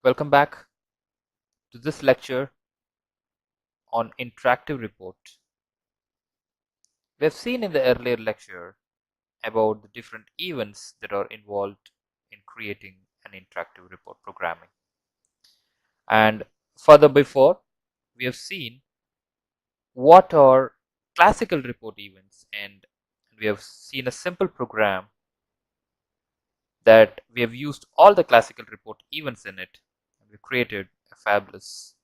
Welcome back to this lecture on interactive report. We have seen in the earlier lecture about the different events that are involved in creating an interactive report programming. And further before, we have seen what are classical report events, and we have seen a simple program that we have used all the classical report events in it, and we created a fabulous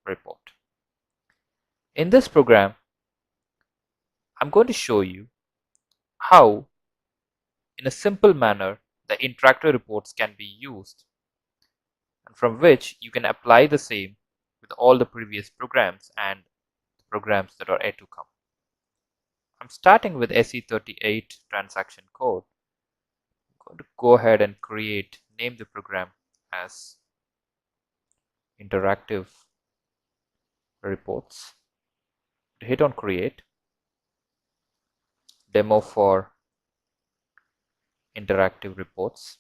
report. In this program, I'm going to show you how, in a simple manner, the interactive reports can be used, and from which you can apply the same with all the previous programs and the programs that are yet to come. I'm starting with SE38 transaction code. I'm going to go ahead and name the program as interactive reports. Hit on create, demo for interactive reports,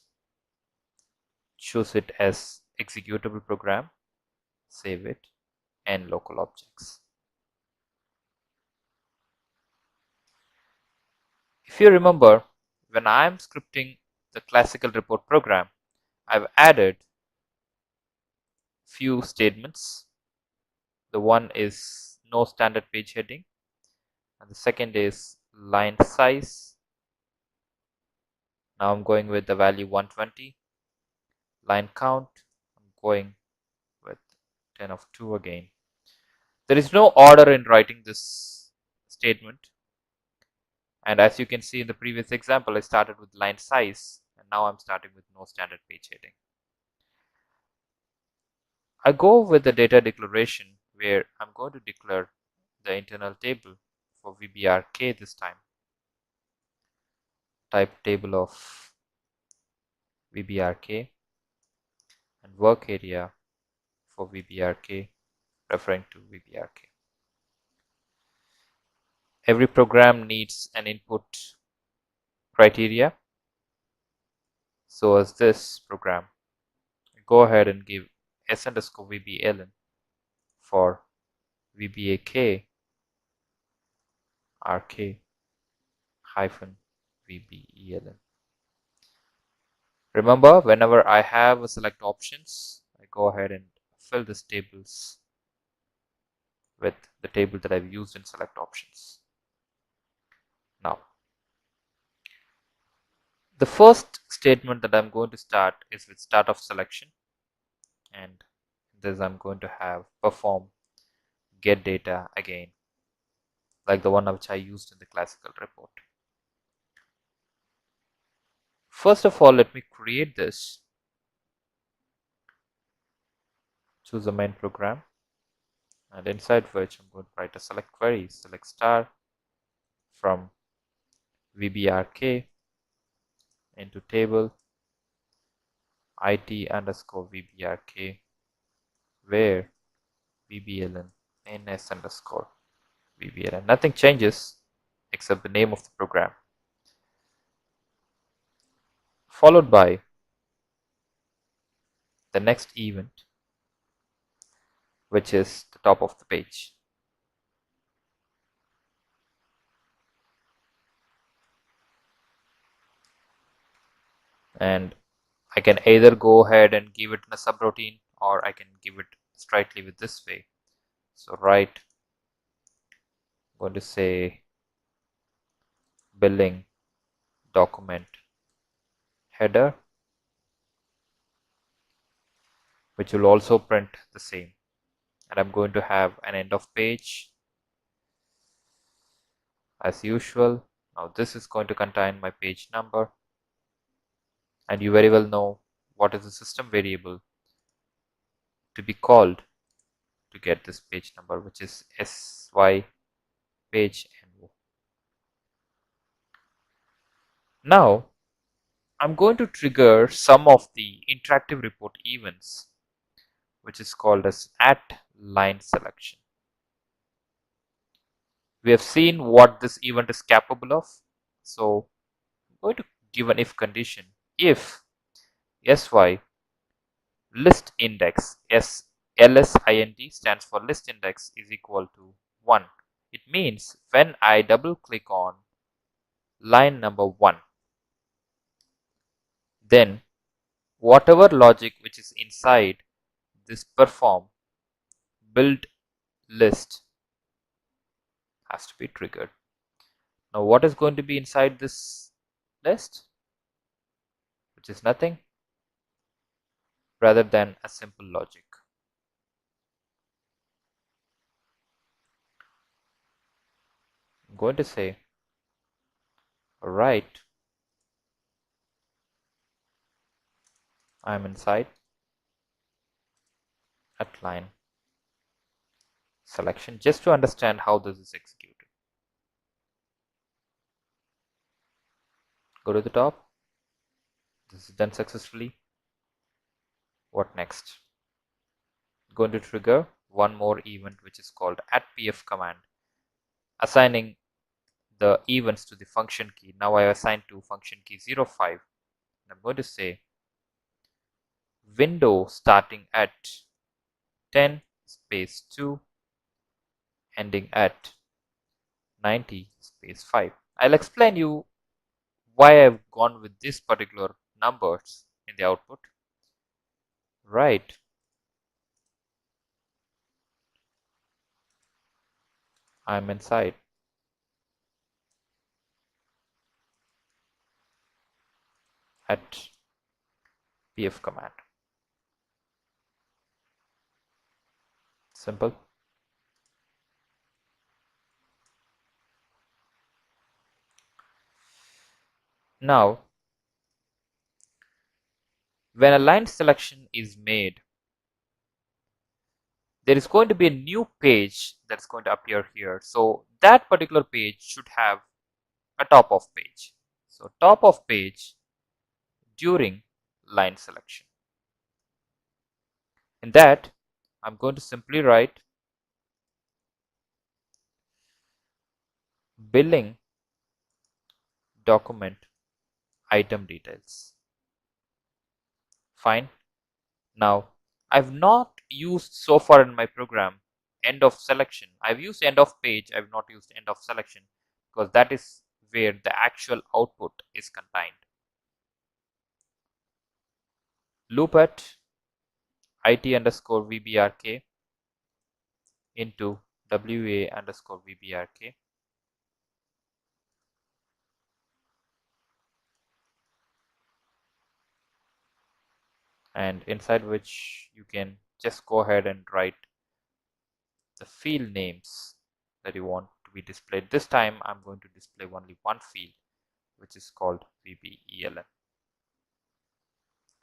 choose it as executable program, save it, and local objects. If you remember, when I am scripting the classical report program, I've added few statements. The one is no standard page heading, and the second is line size. Now I'm going with the value 120. Line count, I'm going with 10 of 2 again. There is no order in writing this statement, and as you can see in the previous example, I started with line size, and now I'm starting with no standard page heading. I go with the data declaration where I'm going to declare the internal table for VBRK this time. Type table of VBRK and work area for VBRK, referring to VBRK. Every program needs an input criteria. So as this program, go ahead and give s_vbln for VBAK RK hyphen VBELN. Remember, whenever I have a select options, I go ahead and fill these tables with the table that I've used in select options. Now, the first statement that I'm going to start is with start of selection, and this I'm going to have perform get data again, like the one which I used in the classical report. First of all, let me create this. Choose the main program, and inside which I'm going to write a select query, select star from VBRK into table IT_VBRK, where VBLN NS_VBLN. Nothing changes except the name of the program, followed by the next event, which is the top of the page. And I can either go ahead and give it in a subroutine, or I can give it straightly with this way. So write, I'm going to say billing document header, which will also print the same. And I'm going to have an end of page as usual. Now this is going to contain my page number, and you very well know what is the system variable to be called to get this page number, which is sy page no. Now I'm going to trigger some of the interactive report events, which is called as at line selection. We have seen what this event is capable of, so I'm going to give an if condition. If sy list index LSIND stands for list index is equal to 1. It means when I double click on line number 1, then whatever logic which is inside this perform build list has to be triggered. Now what is going to be inside this list? Which is nothing rather than a simple logic. I'm going to say, alright, I'm inside at line selection, just to understand how this is executed. Go to the top. This is done successfully. What next? Going to trigger one more event which is called @pf command, assigning the events to the function key. Now I assign to function key 05. I'm going to say window starting at 10 space 2 ending at 90 space 5. I'll explain you why I've gone with this particular numbers in the output. Right. I'm inside at pf command. Simple. Now, when a line selection is made, there is going to be a new page that's going to appear here. So that particular page should have a top of page. So top of page during line selection. In that, I'm going to simply write billing document item details. Fine. Now, I've not used so far in my program end of selection. I've used end of page. I've not used end of selection because that is where the actual output is contained. Loop at it underscore vbrk into wa underscore vbrk. And inside which you can just go ahead and write the field names that you want to be displayed. This time I'm going to display only one field, which is called VBELN.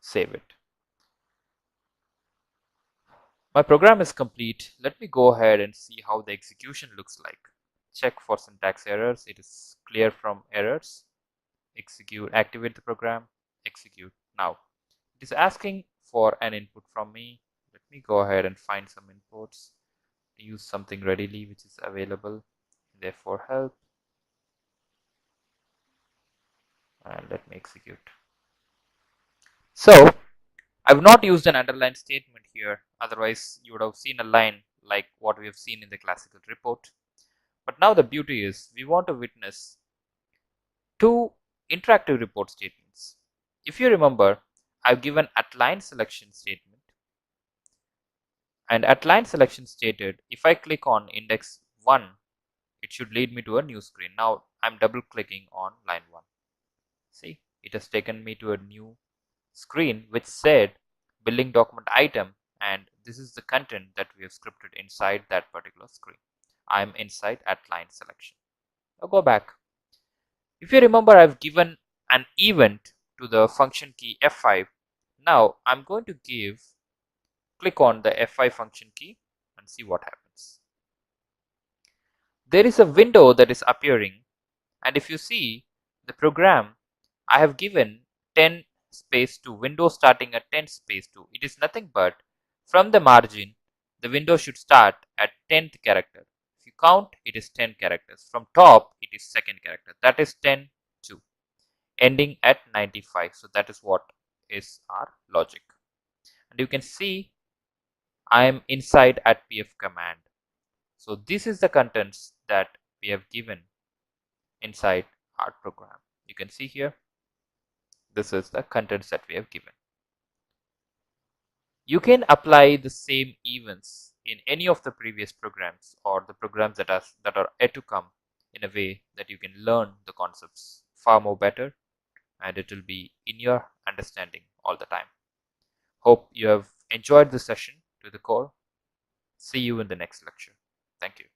Save it. My program is complete. Let me go ahead and see how the execution looks like. Check for syntax errors. It is clear from errors. Execute, activate the program, execute. Now, it is asking for an input from me. Let me go ahead and find some inputs. Use something readily which is available. Therefore, help. And let me execute. So, I've not used an underline statement here. Otherwise, you would have seen a line like what we have seen in the classical report. But now the beauty is we want to witness two interactive report statements. If you remember, I've given at line selection statement, and at line selection stated if I click on index 1, it should lead me to a new screen. Now I'm double clicking on line 1. See, it has taken me to a new screen which said billing document item, and this is the content that we have scripted inside that particular screen. I'm inside at line selection. Now go back. If you remember, I've given an event to the function key F5. Now I'm going to click on the F5 function key and see what happens. There is a window that is appearing, and if you see the program, I have given 10 space 2, window starting at 10 space 2. It is nothing but from the margin, the window should start at 10th character. If you count, it is 10 characters. From top, it is second character. That is 10, 2, ending at 95. So that is what is our logic. And you can see I am inside at pf command. So this is the contents that we have given inside our program. You can see here, this is the contents that we have given. You can apply the same events in any of the previous programs or the programs that are yet to come, in a way that you can learn the concepts far more better, and it will be in your understanding all the time. Hope you have enjoyed this session to the core. See you in the next lecture. Thank you.